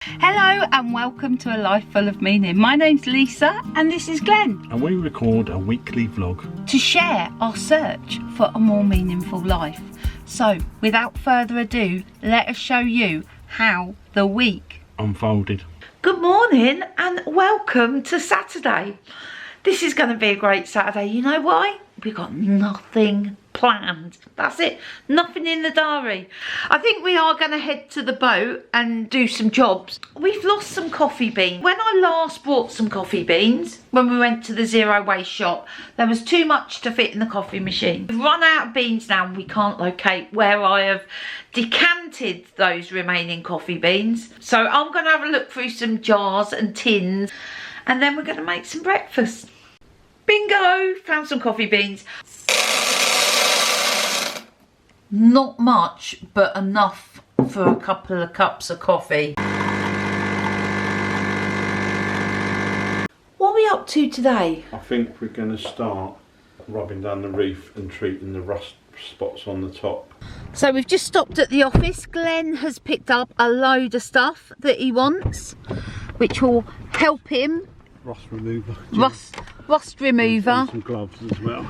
Hello and welcome to A Life Full of Meaning. My name's Lisa and this is Glenn. And we record a weekly vlog to share our search for a more meaningful life. So without further ado, let us show you how the week unfolded. Good morning and welcome to Saturday. This is going to be a great Saturday. You know why? We've got nothing planned. That's it. Nothing in the diary. I think we are going to head to the boat and do some jobs. We've lost some coffee beans. When I last bought some coffee beans, when we went to the zero waste shop, there was too much to fit in the coffee machine. We've run out of beans now and we can't locate where I have decanted those remaining coffee beans. So I'm going to have a look through some jars and tins and then we're going to make some breakfast. Bingo! Found some coffee beans. Not much, but enough for a couple of cups of coffee. What are we up to today? I think we're going to start rubbing down the roof and treating the rust spots on the top. So we've just stopped at the office. Glenn has picked up a load of stuff that he wants, which will help him. Rust remover. Rust remover. And some gloves as well.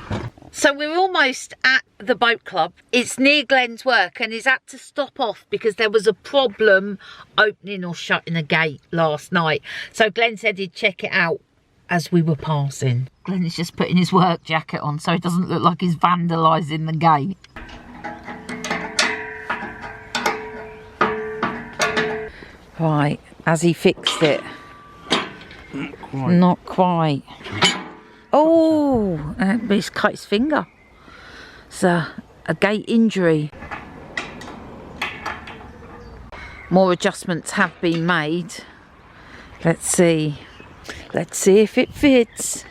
So we're almost at the boat club. It's near Glenn's work and he's had to stop off because there was a problem opening or shutting a gate last night. So Glenn said he'd check it out as we were passing. Glenn is just putting his work jacket on so it doesn't look like he's vandalising the gate. Right, has he fixed it? Not quite. Oh, he's cut his finger. It's a gate injury. More adjustments have been made. Let's see. Let's see if it fits.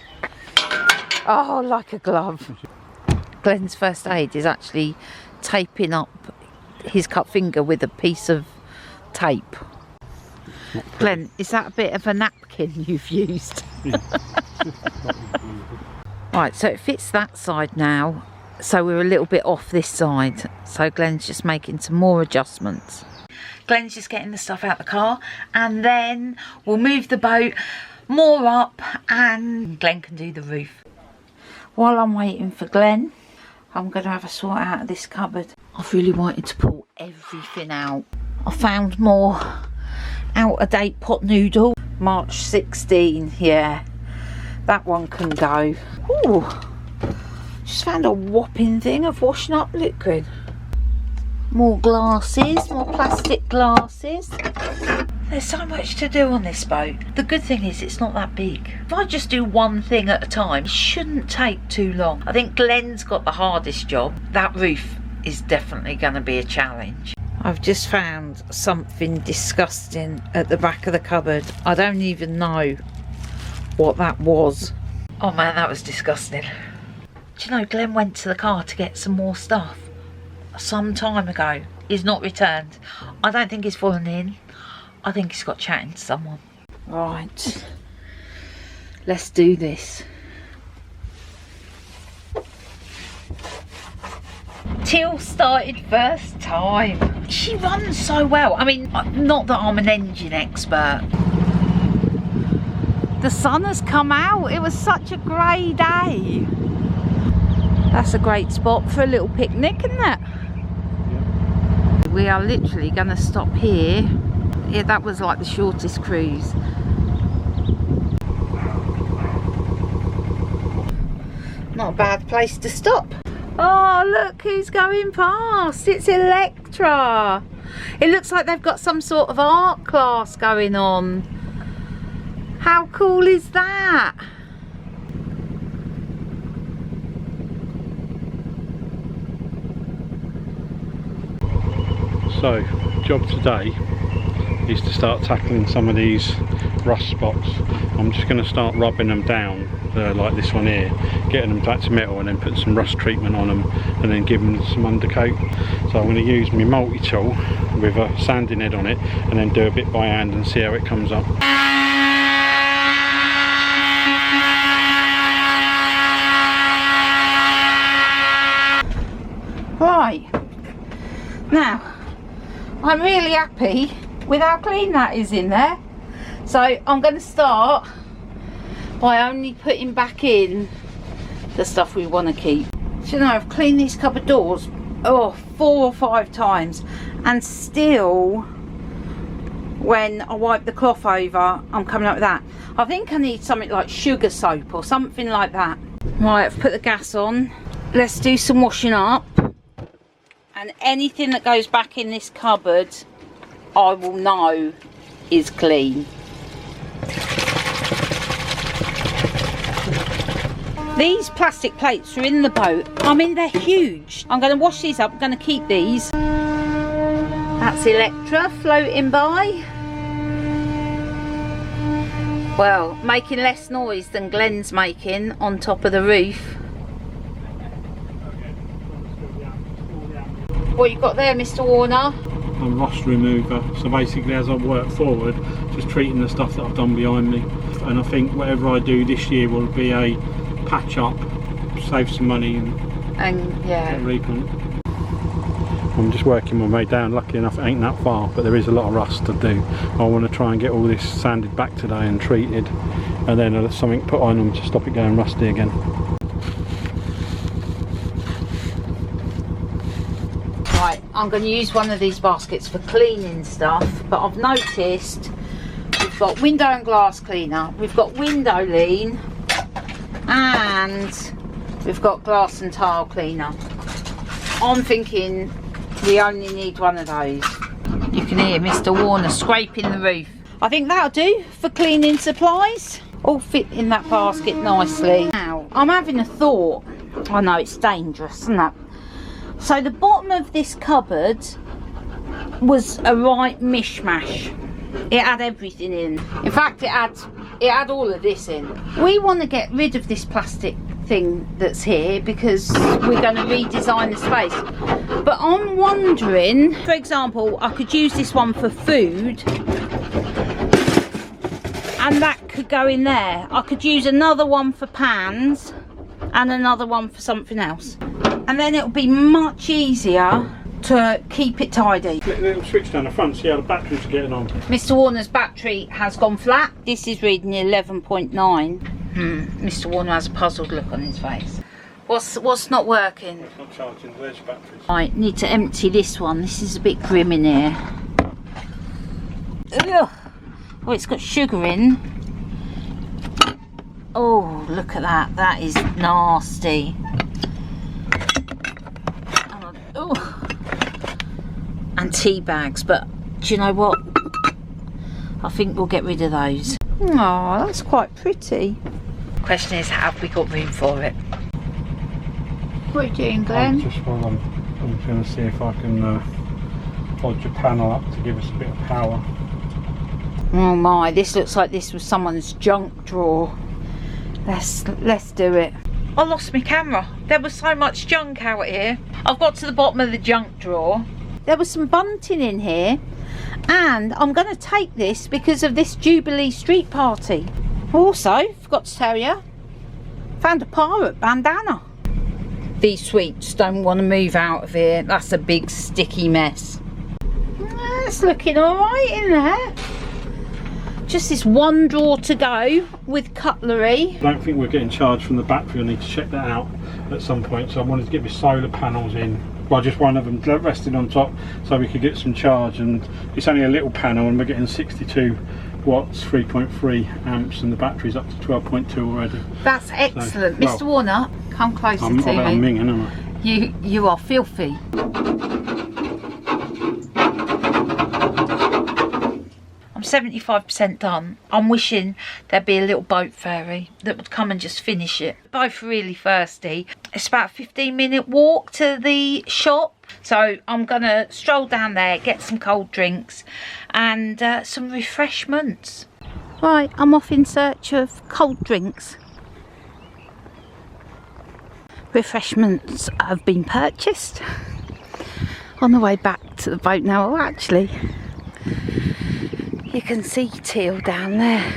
Oh, like a glove. Glenn's first aid is actually taping up his cut finger with a piece of tape. Glenn, is that a bit of a napkin you've used? Yeah. Right, so it fits that side now. So we're a little bit off this side. So Glenn's just making some more adjustments. Glenn's just getting the stuff out the car and then we'll move the boat more up and Glenn can do the roof. While I'm waiting for Glenn, I'm going to have a sort out of this cupboard. I've really wanted to pull everything out. I found more out-of-date pot noodle. March 16, yeah. That one can go. Ooh, just found a whopping thing of washing up liquid. More glasses, more plastic glasses. There's so much to do on this boat. The good thing is it's not that big. If I just do one thing at a time, it shouldn't take too long. I think Glenn's got the hardest job. That roof is definitely going to be a challenge. I've just found something disgusting at the back of the cupboard. I don't even know what that was. Oh man, that was disgusting. Do you know, Glenn went to the car to get some more stuff some time ago. He's not returned. I don't think he's fallen in. I think he's got chatting to someone. Right, let's do this. Teal started first time. She runs so well. I mean, not that I'm an engine expert. The sun has come out. It was such a grey day. That's a great spot for a little picnic, isn't it? Yeah. We are literally going to stop here. Yeah, that was like the shortest cruise. Not a bad place to stop. Oh, look who's going past. It's Electra. It looks like they've got some sort of art class going on. How cool is that? So, job today is to start tackling some of these rust spots. I'm just going to start rubbing them down, like this one here, getting them back to metal and then put some rust treatment on them and then give them some undercoat. So I'm going to use my multi-tool with a sanding head on it and then do a bit by hand and see how it comes up. Right, now I'm really happy with how clean that is in there. So I'm going to start by only putting back in the stuff we want to keep. So you know, I've cleaned these cupboard doors 4 or 5 times, and still when I wipe the cloth over I'm coming up with that. I think I need something like sugar soap or something like that. Right, I've put the gas on. Let's do some washing up, and anything that goes back in this cupboard I will know is clean. These plastic plates are in the boat. I mean, they're huge. I'm going to wash these up. I'm going to keep these. That's Electra floating by. Well, making less noise than Glenn's making on top of the roof. What you got there, Mr. Warner? A rust remover. So basically, as I work forward, just treating the stuff that I've done behind me. And I think whatever I do this year will be a patch up, save some money and yeah, get a recon. I'm just working my way down. Luckily enough it ain't that far, but there is a lot of rust to do. I want to try and get all this sanded back today and treated, and then I'll have something put on them to stop it going rusty again. Right, I'm going to use one of these baskets for cleaning stuff, but I've noticed we've got window and glass cleaner, we've got window lean, and we've got glass and tile cleaner. I'm thinking we only need one of those. You can hear Mr. Warner scraping the roof. I think that'll do for cleaning supplies. All fit in that basket nicely. Now, I'm having a thought. I know it's dangerous, isn't it? So the bottom of this cupboard was a right mishmash. It had everything in. In fact, it had all of this in. We want to get rid of this plastic thing that's here because we're going to redesign the space. But I'm wondering, for example, I could use this one for food, and that could go in there. I could use another one for pans and another one for something else, and then it'll be much easier to keep it tidy. Little switch down the front, see how the batteries are getting on. Mr. Warner's battery has gone flat. This is reading 11.9. Mr. Warner has a puzzled look on his face. What's not working? It's not charging, there's your batteries. I need to empty this one. This is a bit grim in here. Ugh. Oh, it's got sugar in. Oh, look at that. That is nasty. Oh. And tea bags, but do you know what? I think we'll get rid of those. Oh, that's quite pretty. Question is, have we got room for it? What are you doing, Glenn? I'm just going to see if I can bodge a panel up to give us a bit of power. Oh my, this looks like this was someone's junk drawer. Let's do it. I lost my camera. There was so much junk out here. I've got to the bottom of the junk drawer. There was some bunting in here, and I'm going to take this because of this Jubilee Street party. Also, forgot to tell you, found a pirate bandana. These sweets don't want to move out of here. That's a big sticky mess. It's looking alright in there. Just this one drawer to go with cutlery. I don't think we're getting charged from the battery. I need to check that out at some point. So I wanted to get my solar panels in. Well, just one of them resting on top so we could get some charge. And it's only a little panel and we're getting 62 watts, 3.3 amps, and the battery's up to 12.2 already. That's excellent. So, Mr. Warner, come closer to me. I'm minging, aren't I? You are filthy. I'm 75% done. I'm wishing there'd be a little boat ferry that would come and just finish it. Both really thirsty. It's about a 15-minute walk to the shop, so I'm gonna stroll down there, get some cold drinks and some refreshments. Right, I'm off in search of cold drinks. Refreshments have been purchased. On the way back to the boat now. Oh, actually, you can see Teal down there.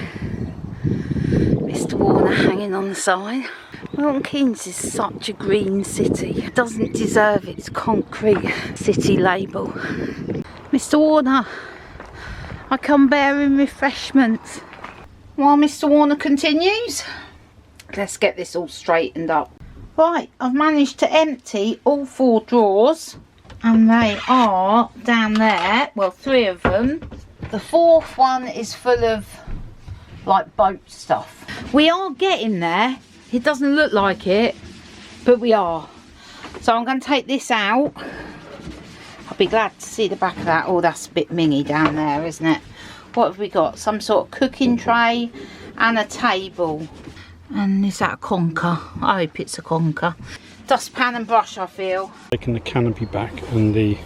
Mr. Warner hanging on the side. Milton Keynes is such a green city. It doesn't deserve its concrete city label. Mr. Warner, I come bearing refreshments. While Mr. Warner continues, let's get this all straightened up. Right, I've managed to empty all 4 drawers, and they are down there. Well, 3 of them. The 4th one is full of like boat stuff. We are getting there. It doesn't look like it, but we are. So I'm going to take this out. I'll be glad to see the back of that. Oh, that's a bit mingy down there, isn't it? What have we got? Some sort of cooking tray and a table. And is that a conker? I hope it's a conker. Dustpan and brush, I feel. Taking the canopy back, and the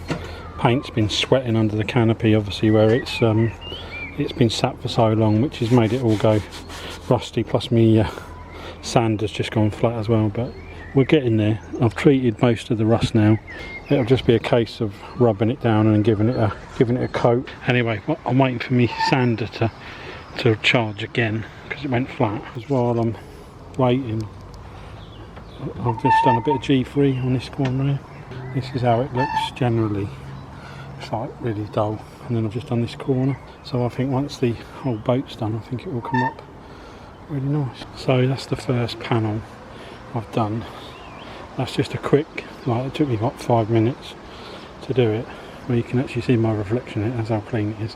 paint's been sweating under the canopy, obviously, where it's been sat for so long, which has made it all go rusty. Plus me sand has just gone flat as well, but we're getting there. I've treated most of the rust now. It'll just be a case of rubbing it down and giving it a coat. Anyway, I'm waiting for me sander to charge again because it went flat. As while I'm waiting, I've just done a bit of G3 on this corner here. This is how it looks generally. It's like really dull, and then I've just done this corner. So I think once the whole boat's done, I think it will come up really nice. So that's the first panel I've done. That's just a quick, like, it took me about 5 minutes to do it, where you can actually see my reflection in it. That's how clean it is.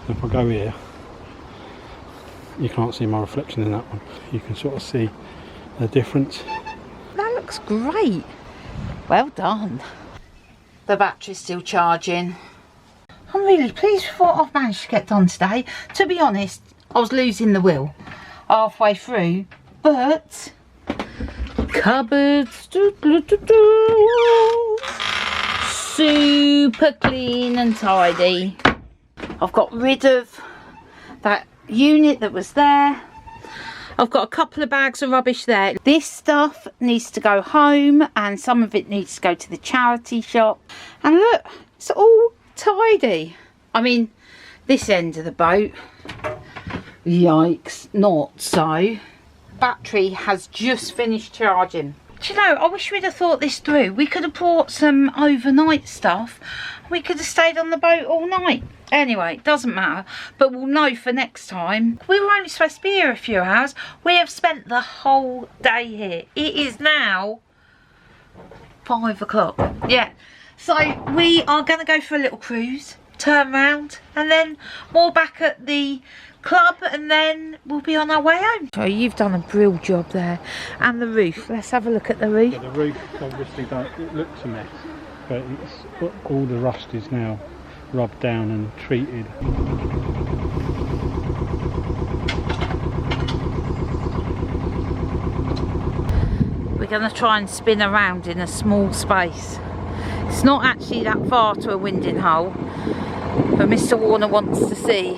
So if I go here, you can't see my reflection in that one. You can sort of see the difference. That looks great. Well done. The battery's still charging. I'm really pleased with what I've managed to get done today. To be honest, I was losing the will halfway through, but cupboards, super clean and tidy. I've got rid of that unit that was there. I've got a couple of bags of rubbish there. This stuff needs to go home, and some of it needs to go to the charity shop. And look, it's all tidy. I mean, this end of the boat, yikes, not so. Battery has just finished charging. Do you know, I wish we'd have thought this through. We could have brought some overnight stuff. We could have stayed on the boat all night. Anyway, it doesn't matter, but we'll know for next time. We were only supposed to be here a few hours. We have spent the whole day here. It is now 5 o'clock. Yeah, so we are going to go for a little cruise, turn round, and then more back at the club, and then we'll be on our way home. So you've done a brill job there. And the roof, let's have a look at the roof. Yeah, the roof obviously it looks a mess, but it's all the rust is now rubbed down and treated. We're going to try and spin around in a small space. It's not actually that far to a winding hole, but Mr. Warner wants to see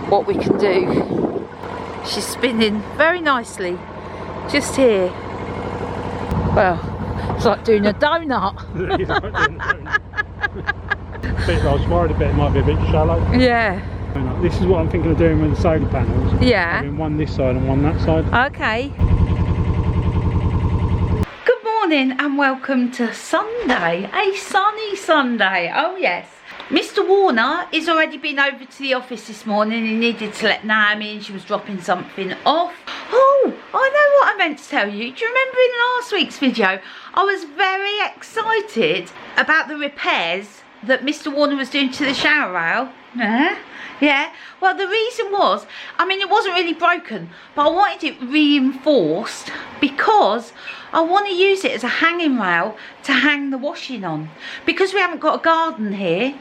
what we can do. She's spinning very nicely just here. Well, it's like doing a donut. I was worried a bit, it might be a bit shallow. Yeah. This is what I'm thinking of doing with the solar panels. Yeah. Having one this side and one that side. Okay. Good morning and welcome to Sunday. A sunny Sunday. Oh yes. Mr. Warner has already been over to the office this morning. He needed to let Naomi in. She was dropping something off. Oh, I know what I meant to tell you. Do you remember in last week's video, I was very excited about the repairs that Mr. Warner was doing to the shower rail? Yeah. Well, the reason was, I mean, it wasn't really broken, but I wanted it reinforced because I want to use it as a hanging rail to hang the washing on. Because we haven't got a garden here,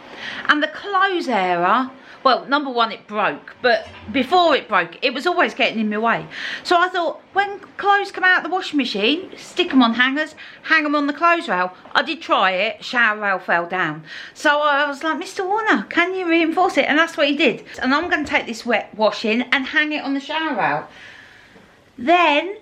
and the clothes area, well, number one, it broke, but before it broke, it was always getting in my way. So I thought, when clothes come out of the washing machine, stick them on hangers, hang them on the clothes rail. I did try it, shower rail fell down. So I was like, Mr. Warner, can you reinforce it? And that's what he did. And I'm going to take this wet wash in and hang it on the shower rail. Then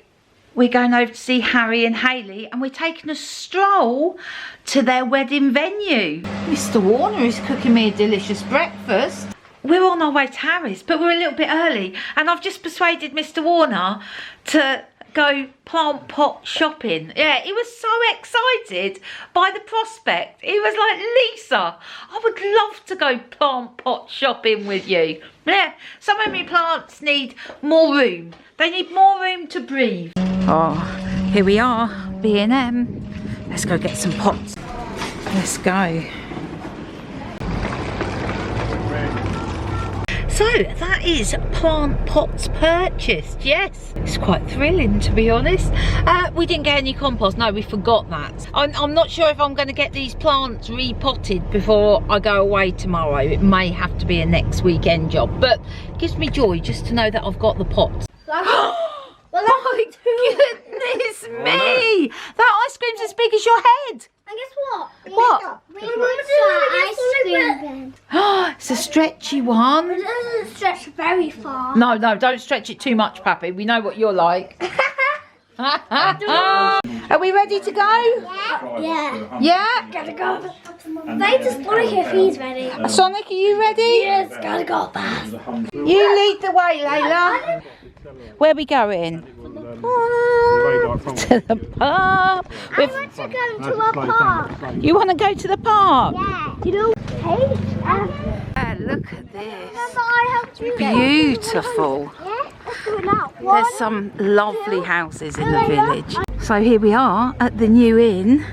we're going over to see Harry and Hayley, and we're taking a stroll to their wedding venue. Mr. Warner is cooking me a delicious breakfast. We're on our way to Harry's, but we're a little bit early, and I've just persuaded Mr. Warner to go plant pot shopping. Yeah, he was so excited by the prospect. He was like, Lisa, I would love to go plant pot shopping with you. Yeah, some of my plants need more room. They need more room to breathe. Oh, here we are, B&M. Let's go get some pots. Let's go. So that is plant pots purchased. Yes, it's quite thrilling, to be honest. We didn't get any compost. No, we forgot that. I'm not sure if I'm going to get these plants repotted before I go away tomorrow. It may have to be a next weekend job, but it gives me joy just to know that I've got the pots. My goodness me! That ice cream's as big as your head. And guess what? What? Ice cream. It's a stretchy one. It doesn't stretch very far. No, don't stretch it too much, Pappy. We know what you're like. Are we ready to go? Yeah. Yeah? Gotta go. Wait to Sonic if he's ready. Sonic, are you ready? Yes, gotta go fast. You lead the way, Layla. Where are we going? To the park. I want to go to a park. You want to go to the park? Yeah. You know, Look at this. I have to Beautiful. Yeah, let's do it now. There's some lovely houses in the village. So here we are at the new inn.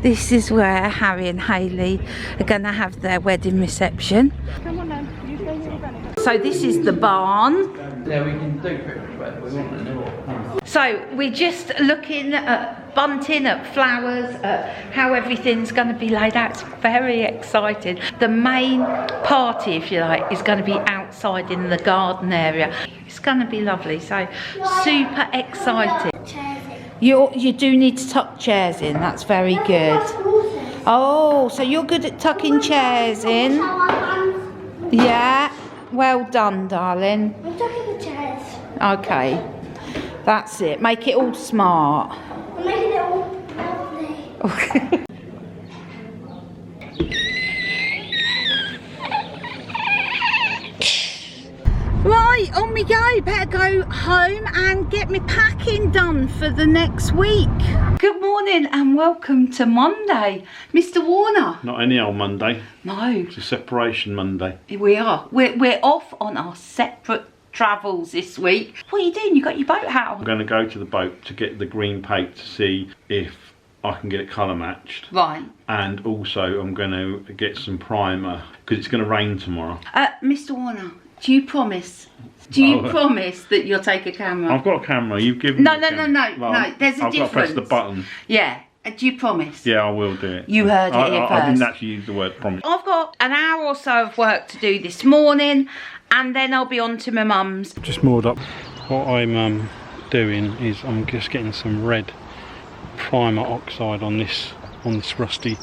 This is where Harry and Hayley are going to have their wedding reception. Come on then. You say you're ready. So this is the barn. Yeah, we can do pictures, but we want to know. So we're just looking at bunting, at flowers, at how everything's going to be laid out. It's very exciting. The main party, if you like, is going to be outside in the garden area. It's going to be lovely. So super excited. You do need to tuck chairs in. That's very good. Oh, so you're good at tucking chairs in? Yeah. Well done, darling. I'm tucking the chairs. Okay. That's it. Make it all smart. I'm making it all lovely. Okay. Right, on we go. Better go home and get me packing done for the next week. Good morning and welcome to Monday. Mr. Warner. Not any old Monday. No. It's a separation Monday. We are. We're off on our separate travels this week. What are you doing? You got your boat hat I'm on? going to go to the boat to get the green paint to see if I can get it colour matched. Right. And also I'm going to get some primer because it's going to rain tomorrow. Mr. Warner, do you promise? Do you promise that you'll take a camera? I've got a camera. You've given No, me a no, camera. no, no. There's a I've got to difference. press the button. Yeah. Do you promise? Yeah, I will do it. You heard it here I first. didn't actually use the word promise. I've got an hour or so of work to do this morning, and then I'll be on to my mum's. Just moored up. What I'm doing is I'm just getting some red primer oxide on these rusty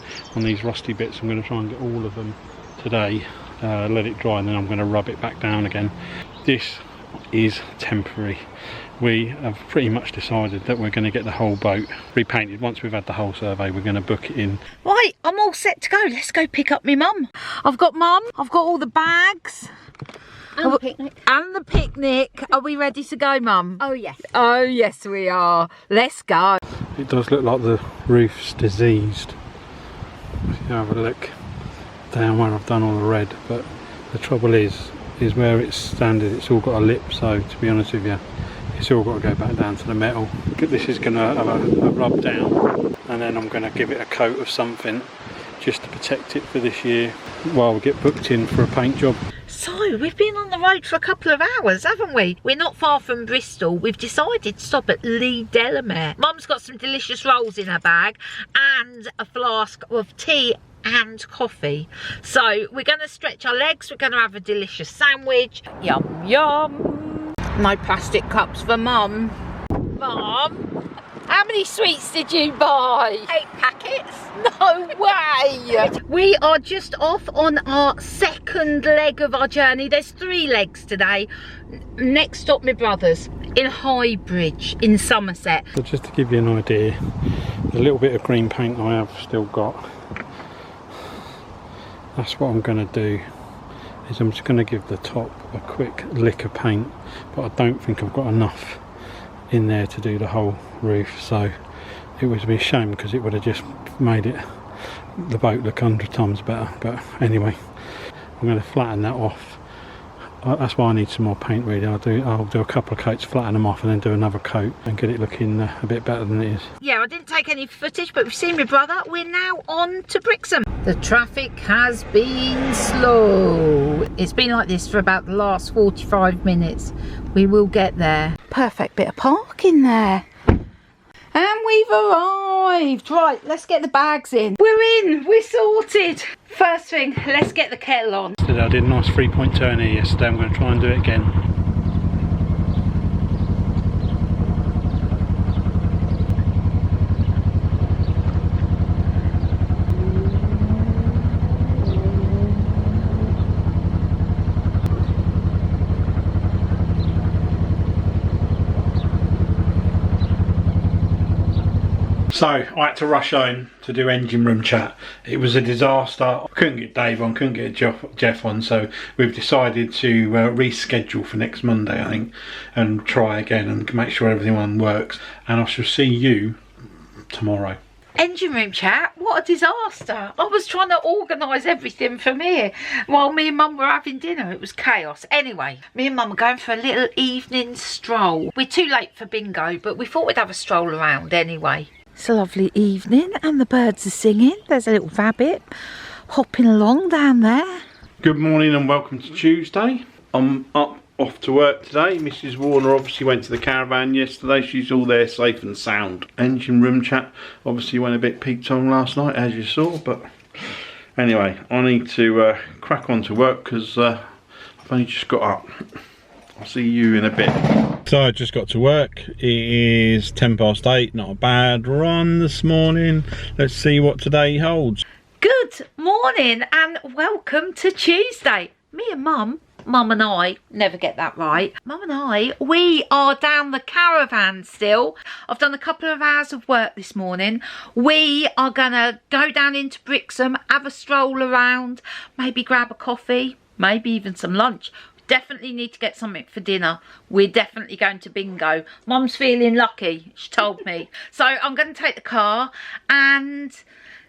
bits. I'm going to try and get all of them today. Let it dry, and then I'm going to rub it back down again. This is temporary. We have pretty much decided that we're going to get the whole boat repainted. Once we've had the whole survey, we're going to book it in. Right, I'm all set to go. Let's go pick up my mum. I've got all the bags. And the picnic. And the picnic. Are we ready to go, Mum? Oh yes. Oh yes we are. Let's go. It does look like the roof's diseased. If you have a look down where I've done all the red, but the trouble is where it's standing, it's all got a lip, so to be honest with you, it's all got to go back down to the metal. This is going to have a rub down, and then I'm going to give it a coat of something just to protect it for this year while we get booked in for a paint job. So, we've been on the road for a couple of hours, haven't we? We're not far from Bristol. We've decided to stop at Lee Delamere. Mum's got some delicious rolls in her bag and a flask of tea and coffee. So, we're going to stretch our legs. We're going to have a delicious sandwich. Yum, yum. No plastic cups for Mum. Mum, how many sweets did you buy? 8 packets. No way! We are just off on our second leg of our journey. There's 3 legs today. Next stop, my brother's in Highbridge in Somerset. So just to give you an idea, the little bit of green paint I have still got, that's what I'm going to do. Is I'm just going to give the top a quick lick of paint, but I don't think I've got enough in there to do the whole roof, so it would be a shame because it would have just made the boat look 100 times better. But anyway, I'm going to flatten that off. That's why I need some more paint really. I'll do a couple of coats, flatten them off and then do another coat and get it looking a bit better than it is. Yeah, I didn't take any footage, but we've seen my brother. We're now on to Brixham. The traffic has been slow. It's been like this for about the last 45 minutes. We will get there. Perfect bit of parking there. And we've arrived. Right, let's get the bags in. We're in, we're sorted. First thing, let's get the kettle on. I did a nice 3-point turn here yesterday. I'm going to try and do it again. So I had to rush home to do engine room chat. It was a disaster. I couldn't get Dave on, couldn't get Jeff on, so we've decided to reschedule for next Monday, I think, and try again and make sure everything works. And I shall see you tomorrow. Engine room chat? What a disaster. I was trying to organise everything from here while me and Mum were having dinner. It was chaos. Anyway, me and Mum are going for a little evening stroll. We're too late for bingo, but we thought we'd have a stroll around anyway. It's a lovely evening and the birds are singing. There's a little rabbit hopping along down there. Good morning and welcome to Tuesday. I'm off to work today. Mrs. Warner obviously went to the caravan yesterday. She's all there safe and sound. Engine room chat obviously went a bit peaked on last night, as you saw, but anyway, I need to crack on to work because I've only just got up. I'll see you in a bit. So I just got to work. It is 8:10, not a bad run this morning. Let's see what today holds. Good morning and welcome to Tuesday. Me and Mum and I, never get that right. Mum and I, we are down the caravan still. I've done a couple of hours of work this morning. We are gonna go down into Brixham, have a stroll around, maybe grab a coffee, maybe even some lunch. Definitely need to get something for dinner. We're definitely going to bingo. Mum's feeling lucky, she told me. So I'm going to take the car and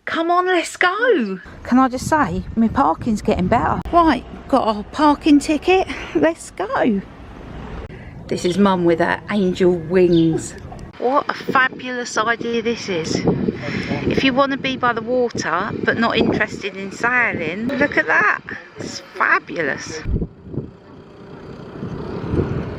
come on, let's go. Can I just say, my parking's getting better. Right, got our parking ticket. Let's go. This is Mum with her angel wings. What a fabulous idea this is. If you want to be by the water but not interested in sailing, look at that. It's fabulous.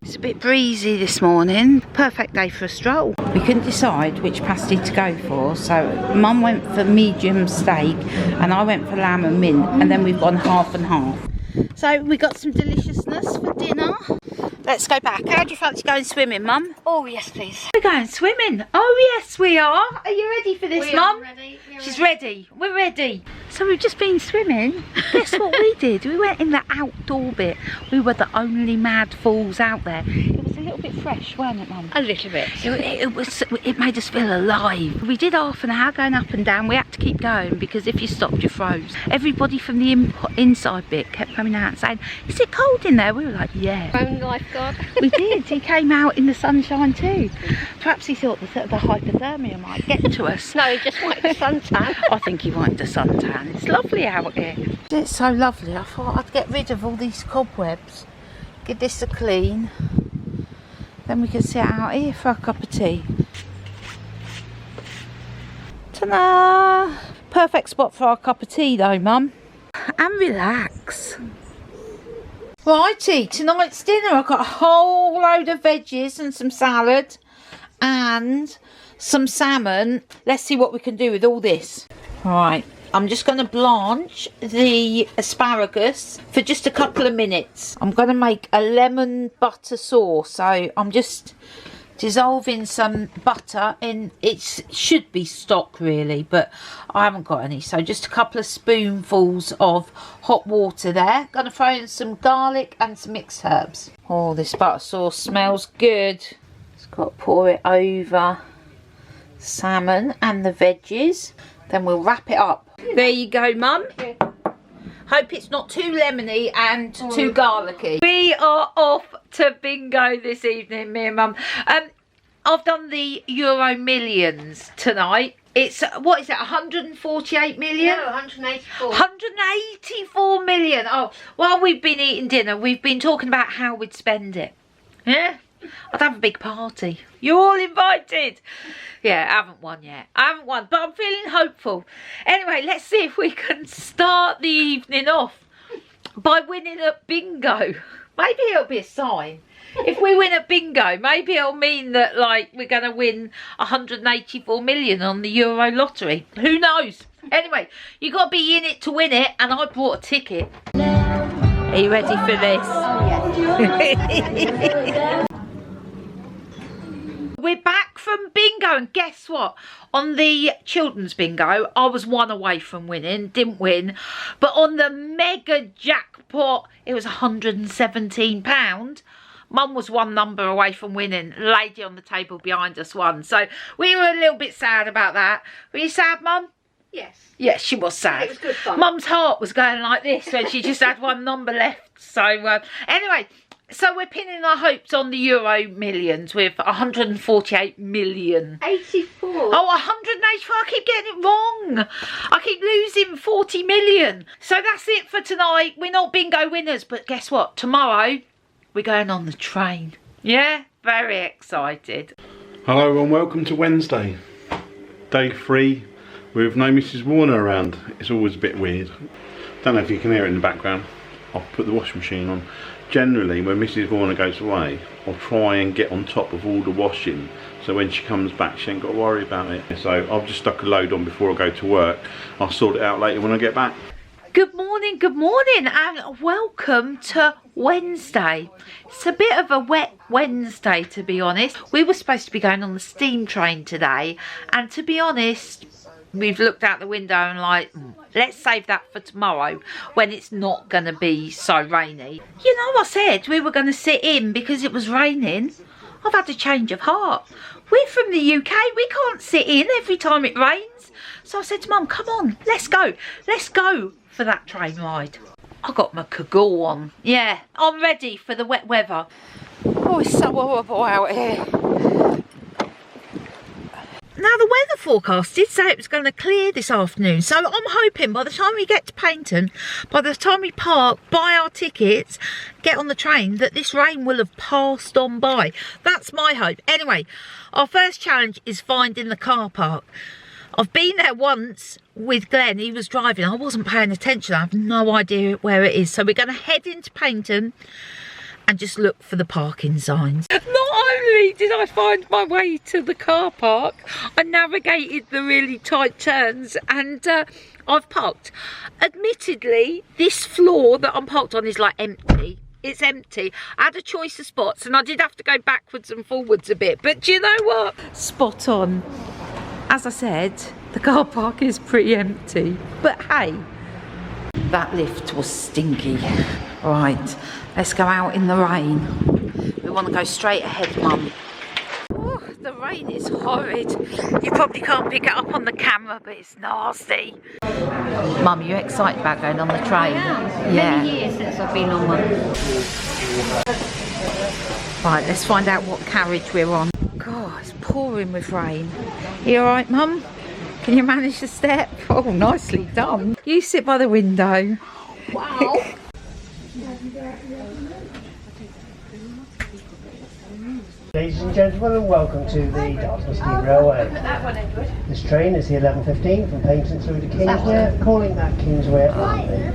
It's a bit breezy this morning. Perfect day for a stroll. We couldn't decide which pasty to go for, so Mum went for medium steak and I went for lamb and mint, and then we've gone half and half. So we got some deliciousness for dinner. Let's go back. How do you fancy going swimming, Mum? Oh, yes, please. We're going swimming. Oh, yes, we are. Are you ready for this, Mum? Ready. She's ready. We're ready. So we've just been swimming. Guess what we did? We went in the outdoor bit. We were the only mad fools out there. It was a little bit fresh, weren't it, Mum? A little bit. It made us feel alive. We did half an hour going up and down. We had to keep going because if you stopped, you froze. Everybody from the inside bit kept coming out and saying, "Is it cold in there?" We were like, "Yeah." Phone lifeguard. We did. He came out in the sunshine too. Perhaps he thought the hypothermia might get to us. No, he just wanted the suntan. I think he wanted a suntan. It's lovely out here. It's so lovely. I thought I'd get rid of all these cobwebs. Give this a clean. Then we can sit out here for a cup of tea. Ta-da! Perfect spot for our cup of tea though, Mum. And relax. Righty, tonight's dinner I've got a whole load of veggies and some salad and some salmon. Let's see what we can do with all this. Right, I'm just going to blanch the asparagus for just a couple of minutes. I'm going to make a lemon butter sauce, so I'm just dissolving some butter in. It should be stock really, but I haven't got any, so just a couple of spoonfuls of hot water there. Gonna throw in some garlic and some mixed herbs. Oh, this butter sauce smells good. Just got to pour it over salmon and the veggies, then we'll wrap it up. There you go, Mum. Hope it's not too lemony and too garlicky. We are off to bingo this evening, me and Mum. I've done the Euro Millions tonight. It's, what is it, 148 million? No, 184. 184 million. Oh, while we've been eating dinner, we've been talking about how we'd spend it. Yeah? I'd have a big party. You're all invited. Yeah, I haven't won yet. I haven't won, but I'm feeling hopeful. Anyway, let's see if we can start the evening off by winning at bingo. Maybe it'll be a sign. If we win at bingo, maybe it'll mean that, like, we're going to win 184 million on the Euro lottery. Who knows? Anyway, you got to be in it to win it, and I bought a ticket. Are you ready for this? We're back from bingo, and guess what? On the children's bingo, I was one away from winning, didn't win. But on the mega jackpot, it was £117. Mum was one number away from winning. Lady on the table behind us won. So we were a little bit sad about that. Were you sad, Mum? Yes. Yes, she was sad. It was good fun. Mum's heart was going like this when she just had one number left. So anyway, so we're pinning our hopes on the Euro Millions with 148 million. 84. Oh, 184. I keep getting it wrong. I keep losing 40 million. So that's it for tonight. We're not bingo winners, but guess what? Tomorrow, we're going on the train. Yeah, very excited. Hello and welcome to Wednesday, day 3 with no Mrs. Warner around. It's always a bit weird. Don't know if you can hear it in the background. I'll put the washing machine on. Generally when Mrs. Warner goes away, I'll try and get on top of all the washing so when she comes back she ain't got to worry about it. So I've just stuck a load on before I go to work. I'll sort it out later when I get back. Good morning, and welcome to Wednesday. It's a bit of a wet Wednesday, to be honest. We were supposed to be going on the steam train today, and to be honest, we've looked out the window and like, let's save that for tomorrow when it's not going to be so rainy. You know, I said we were going to sit in because it was raining. I've had a change of heart. We're from the UK, we can't sit in every time it rains. So I said to Mum, come on, let's go for that train ride. I got my cagoule on. Yeah, I'm ready for the wet weather. Oh, it's so horrible out here. Now, the weather forecast did say it was going to clear this afternoon, so I'm hoping by the time we get to Paynton, by the time we park, buy our tickets, get on the train, that this rain will have passed on by. That's my hope. Anyway, our first challenge is finding the car park. I've been there once with Glenn. He was driving. I wasn't paying attention. I have no idea where it is. So we're going to head into Paynton and just look for the parking signs. Not only did I find my way to the car park, I navigated the really tight turns and I've parked. Admittedly, this floor that I'm parked on is like empty. It's empty. I had a choice of spots and I did have to go backwards and forwards a bit. But do you know what? Spot on. As I said, the car park is pretty empty. But hey, that lift was stinky. Right, let's go out in the rain. We want to go straight ahead, Mum. Oh, the rain is horrid. You probably can't pick it up on the camera, but it's nasty. Mum, are you excited about going on the train? Yeah. Many years since I've been on one. Right, let's find out what carriage we're on. God, it's pouring with rain. You alright, Mum? Can you manage the step? Oh, nicely done. You sit by the window. Wow. Ladies and gentlemen, welcome to the Dartford Steam Railway. This train is the 11:15 from Paynton through to Kingswear, calling at Kingswear only.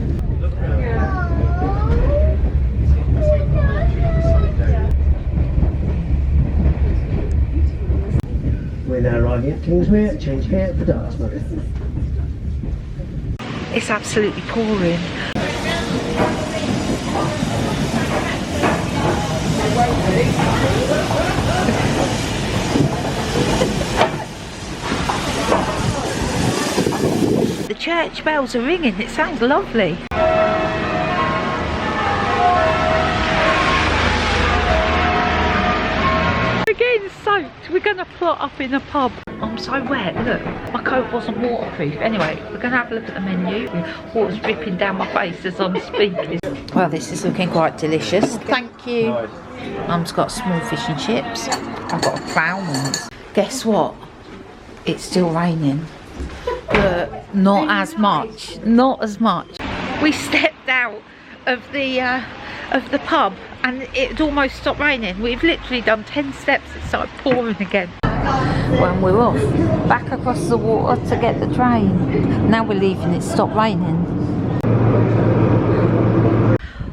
We're now arriving at Kingswear, change here for Dartford. It's absolutely pouring. The church bells are ringing. It sounds lovely. We're getting soaked. We're going to plot up in a pub. I'm so wet, look. My coat wasn't waterproof. Anyway, we're going to have a look at the menu. Water's dripping down my face as I'm speaking. Well, this is looking quite delicious. Thank you. Mum's got small fish and chips. I've got a brown one. Guess what? It's still raining. But not as much. Not as much. We stepped out of the pub and it had almost stopped raining. We've literally done 10 steps, it started pouring again. When we're off, back across the water to get the train. Now we're leaving, it stopped raining.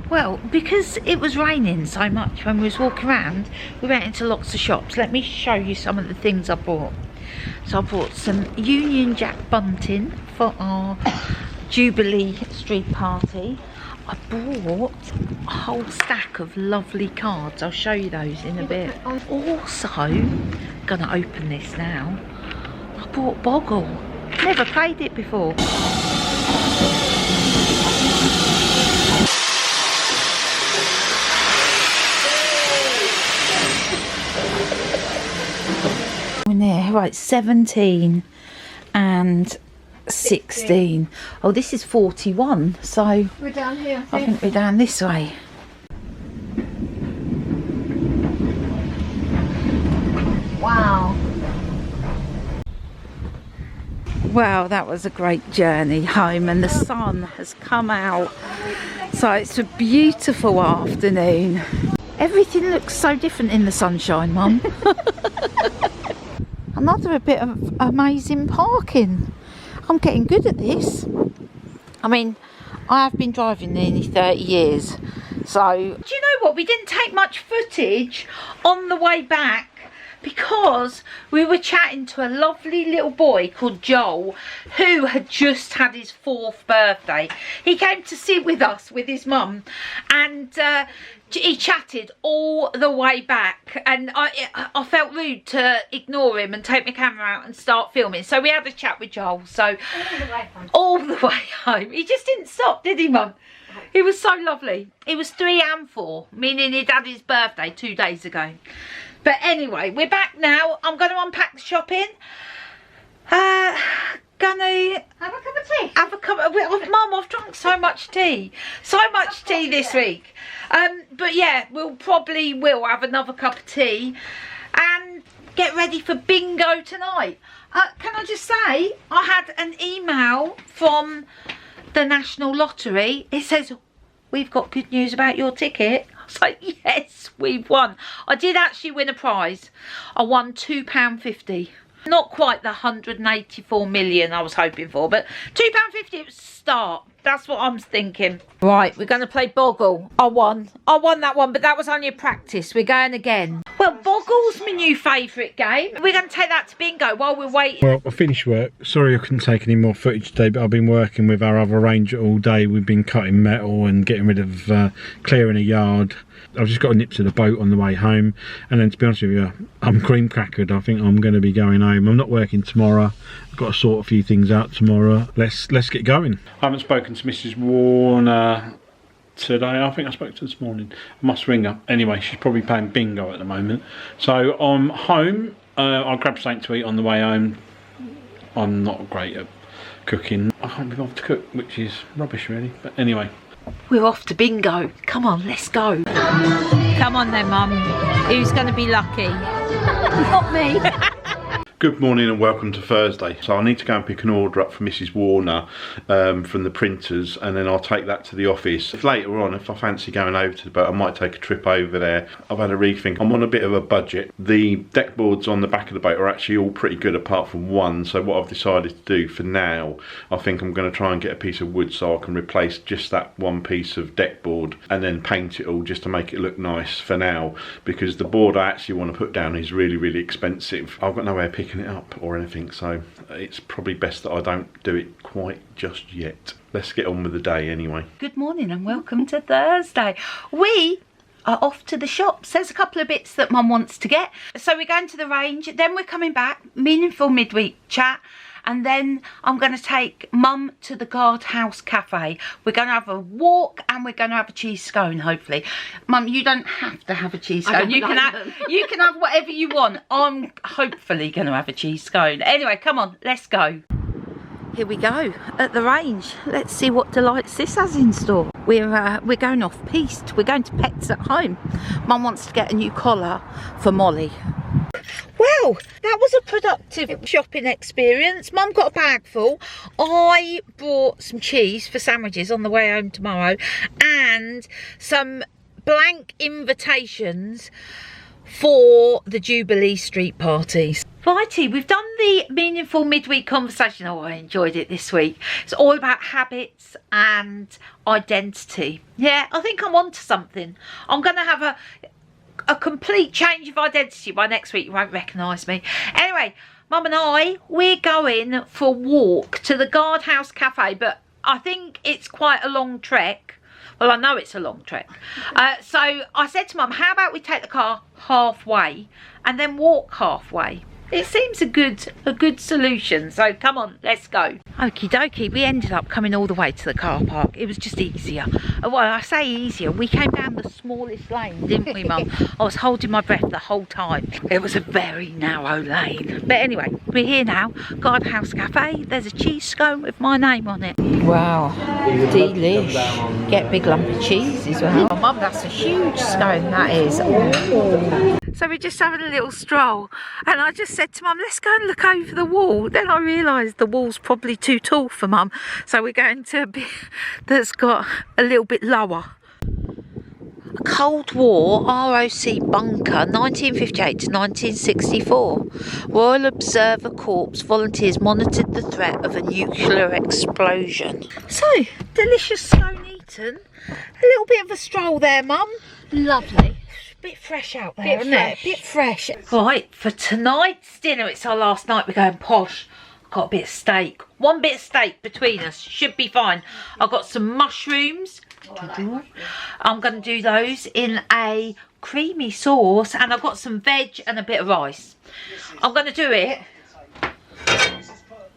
Well, because it was raining so much when we was walking around, we went into lots of shops. Let me show you some of the things I bought. So I bought some Union Jack bunting for our Jubilee Street party. I bought a whole stack of lovely cards. I'll show you those in a bit. I'm also gonna open this now. I bought Boggle. Never played it before. In there, right, 17 and 16. Oh, this is 41, so We're down here. I think we're down this way. Wow. Well, that was a great journey home and the sun has come out. So it's a beautiful afternoon. Everything looks so different in the sunshine, Mum. Another bit of amazing parking. I'm getting good at this. I mean, I have been driving nearly 30 years. So, do you know what? We didn't take much footage on the way back because we were chatting to a lovely little boy called Joel who had just had his 4th birthday. He came to sit with us with his mum and he chatted all the way back and I felt rude to ignore him and take my camera out and start filming. So we had a chat with Joel. So all the way home. He just didn't stop, did he, Mum? He was so lovely. He was 3 and 4, meaning he'd had his birthday 2 days ago. But anyway, we're back now. I'm going to unpack the shopping. Gonna Have a cup of tea. have a cup of... Mum, I've drunk so much tea. So much tea this week. But yeah, we'll probably have another cup of tea. And get ready for bingo tonight. Can I just say, I had an email from the National Lottery. It says, we've got good news about your ticket. I was like, yes, we've won. I did actually win a prize. I won £2.50. Not quite the 184 million I was hoping for, but £2.50 was a start. That's what I'm thinking. Right, we're going to play Boggle. I won that one, but that was only a practice. We're going again. Well, Boggle's my new favourite game. We're going to take that to bingo while we're waiting. Well, I finished work. Sorry I couldn't take any more footage today, but I've been working with our other ranger all day. We've been cutting metal and getting rid of clearing a yard. I've just got to nip to the boat on the way home, and then to be honest with you, I'm cream crackered. I think I'm going to be going home. I'm not working tomorrow. I've got to sort a few things out tomorrow. Let's get going. I haven't spoken to Mrs. Warner today. I think I spoke to her this morning. I must ring her. Anyway, she's probably playing bingo at the moment. So I'm home. I'll grab something to eat on the way home. I'm not great at cooking. I can't be bothered to cook, which is rubbish really. But anyway. We're off to bingo. Come on, let's go. Come on then, Mum. Who's going to be lucky? Not me. Good morning and welcome to Thursday. So I need to go and pick an order up for Mrs. Warner from the printers, and then I'll take that to the office. If later on, if I fancy going over to the boat, I might take a trip over there. I've had a rethink. I'm on a bit of a budget. The deck boards on the back of the boat are actually all pretty good apart from one. So what I've decided to do for now, I think I'm going to try and get a piece of wood so I can replace just that one piece of deck board and then paint it all just to make it look nice for now, because the board I actually want to put down is really, really expensive. I've got no way of picking it up or anything, so it's probably best that I don't do it quite just yet. Let's get on with the day anyway. Good morning and welcome to Thursday. We are off to the shops. There's a couple of bits that Mum wants to get, so we're going to the range, then we're coming back, meaningful midweek chat, and then I'm going to take Mum to the Guardhouse Cafe. We're going to have a walk and we're going to have a cheese scone, hopefully. Mum, you don't have to have a cheese scone. You can have whatever you want. I'm hopefully going to have a cheese scone. Anyway, come on, let's go. Here we go at the range. Let's see what delights this has in store. We're going off piste. We're going to Pets at Home. Mum wants to get a new collar for Molly. Well, that was a productive shopping experience. Mum got a bag full. I bought some cheese for sandwiches on the way home tomorrow and some blank invitations for the Jubilee Street parties. Righty, we've done the meaningful midweek conversation. Oh, I enjoyed it this week. It's all about habits and identity. Yeah, I think I'm onto something. I'm going to have a complete change of identity by next week. You won't recognise me. Anyway, Mum and I, we're going for a walk to the Guardhouse Cafe, but I think it's quite a long trek. Well, I know it's a long trek. So I said to Mum, how about we take the car halfway and then walk halfway? It seems a good solution. So come on, let's go. Okie dokie, we ended up coming all the way to the car park. It was just easier. Well, I say easier, we came down the smallest lane, didn't we, Mum? I was holding my breath the whole time. It was a very narrow lane. But anyway, we're here now. Guardhouse Cafe. There's a cheese scone with my name on it. Wow, delish. Get big lump of cheese as well. Oh, Mum, that's a huge scone, that is. Ooh. So we're just having a little stroll and I just said to Mum, let's go and look over the wall. Then I realised the wall's probably too tall for Mum, so we're going to a bit that's got a little bit lower. A Cold War ROC bunker, 1958 to 1964. Royal Observer Corps volunteers monitored the threat of a nuclear explosion. So, delicious scone eaten. A little bit of a stroll there, Mum. Lovely. Bit fresh out there, isn't it? Bit fresh. Right, for tonight's dinner, it's our last night, we're going posh. I've got a bit of steak. One bit of steak between us, should be fine. I've got some mushrooms. I'm going to do those in a creamy sauce, and I've got some veg and a bit of rice. I'm going to do it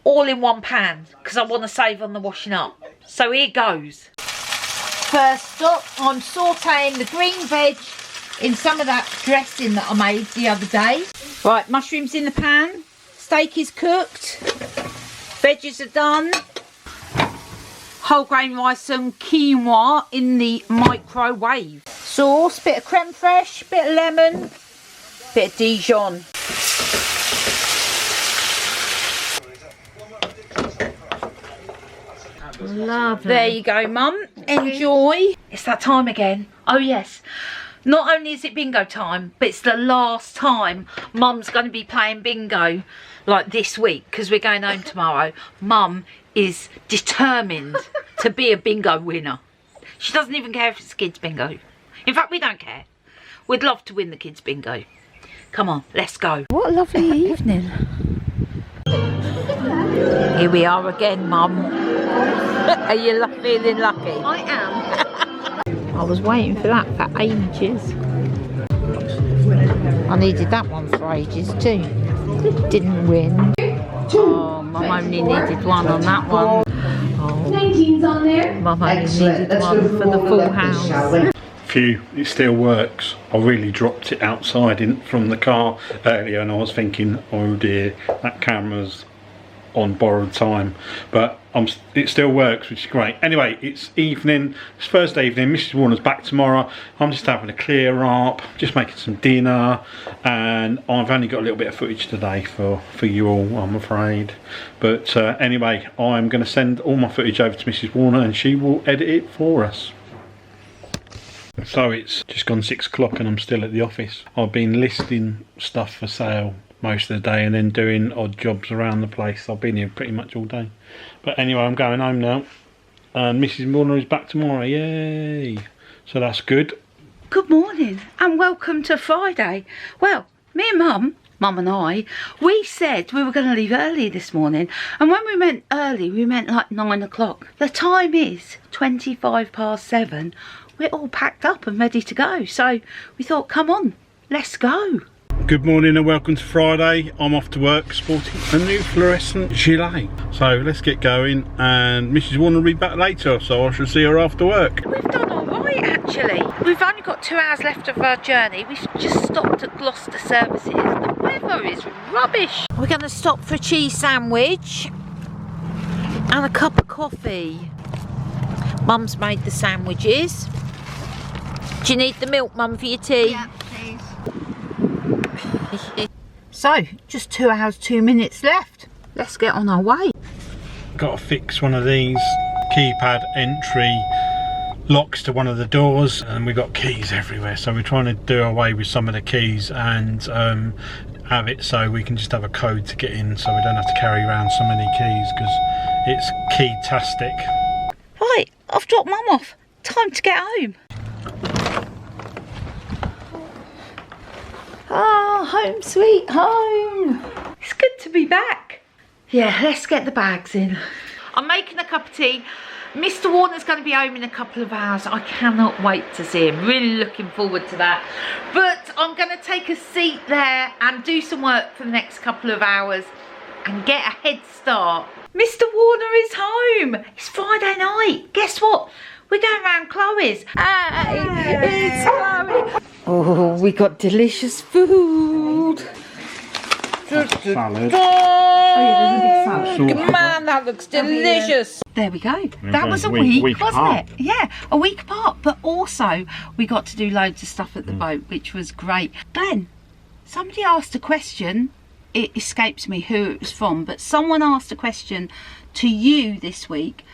all in one pan because I want to save on the washing up. So here goes. First up, I'm sautéing the green veg in some of that dressing that I made the other day. Right, mushrooms in the pan, steak is cooked, veggies are done, whole grain rice and quinoa in the microwave. Sauce, bit of creme fraiche, bit of lemon, bit of Dijon. Lovely. There you go, Mum. Enjoy. It's that time again. Oh yes. Not only is it bingo time, but it's the last time Mum's going to be playing bingo like this week because we're going home tomorrow. Mum is determined to be a bingo winner. She doesn't even care if it's kids bingo. In fact, we don't care. We'd love to win the kids bingo. Come on, let's go. What a lovely evening. Here we are again, Mum. Are you feeling lucky? I am. I was waiting for that for ages. I needed that one for ages too. Didn't win. Oh, Mum only needed one on that one. Oh, 19's on there. Mum only needed one for the full house. Phew, it still works. I really dropped it outside from the car earlier and I was thinking, oh dear, that camera's on borrowed time, but it still works, which is great. Anyway, it's evening, it's Thursday evening, Mrs. Warner's back tomorrow. I'm just having a clear up, just making some dinner, and I've only got a little bit of footage today for you all, I'm afraid. But anyway, I'm going to send all my footage over to Mrs. Warner and she will edit it for us. So it's just gone 6 o'clock and I'm still at the office. I've been listing stuff for sale most of the day and then doing odd jobs around the place. I've been here pretty much all day. But anyway, I'm going home now and Mrs. Warner is back tomorrow. Yay! So that's good. Good morning and welcome to Friday. Well, me and Mum and I, we said we were going to leave early this morning, and when we meant early we meant like 9 o'clock. The time is 7:25. We're all packed up and ready to go, so we thought, come on, let's go. Good morning and welcome to Friday. I'm off to work sporting a new fluorescent gilet. So let's get going, and Mrs. Warner will be back later, so I shall see her after work. We've done alright actually. We've only got 2 hours left of our journey. We've just stopped at Gloucester Services. The weather is rubbish. We're going to stop for a cheese sandwich and a cup of coffee. Mum's made the sandwiches. Do you need the milk, Mum, for your tea? Yeah, please. So, just 2 hours, 2 minutes left. Let's get on our way. Got to fix one of these keypad entry locks to one of the doors, and we've got keys everywhere, so we're trying to do away with some of the keys and have it so we can just have a code to get in, so we don't have to carry around so many keys, because it's key-tastic. Right, I've dropped Mum off. Time to get home. Ah, home sweet home. It's good to be back. Yeah, let's get the bags in. I'm making a cup of tea. Mr. Warner's going to be home in a couple of hours. I cannot wait to see him. Really looking forward to that. But I'm going to take a seat there and do some work for the next couple of hours and get a head start. Mr. Warner is home. It's Friday night. Guess what? We're going round Chloe's. Hey, it's Chloe. Oh, we got delicious food. Salad. Man, that looks delicious. There we go. That was a week, wasn't it? Yeah, a week apart. But also, we got to do loads of stuff at the boat, which was great. Glenn, somebody asked a question. It escapes me who it was from, but someone asked a question to you this week.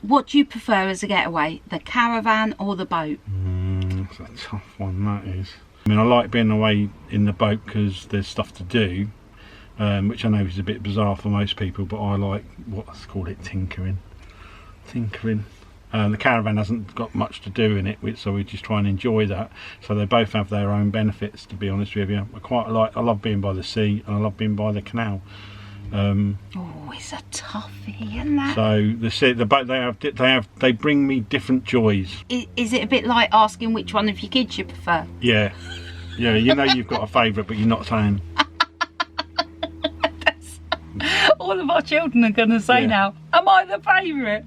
What do you prefer as a getaway, the caravan or the boat? That's a tough one, that is. I mean, I like being away in the boat because there's stuff to do, which I know is a bit bizarre for most people, but I like, what's called it, tinkering. The caravan hasn't got much to do in it, so we just try and enjoy that. So they both have their own benefits, to be honest with you. I love being by the sea, and I love being by the canal. Oh, it's a toughie, isn't that? So the boat they bring me different joys. Is it a bit like asking which one of your kids you prefer? Yeah, you know you've got a favourite, but you're not saying. All of our children are going to say now, am I the favourite?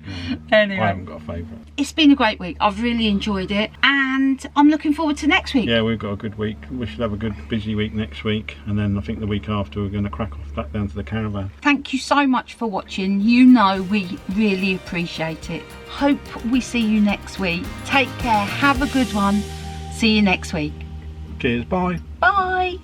Anyway, I haven't got a favourite. It's been a great week. I've really enjoyed it, and I'm looking forward to next week. Yeah, we've got a good week. We should have a good busy week next week, and then I think the week after we're going to crack off back down to the caravan. Thank you so much for watching. You know we really appreciate it. Hope we see you next week. Take care, have a good one. See you next week. Cheers, bye. Bye.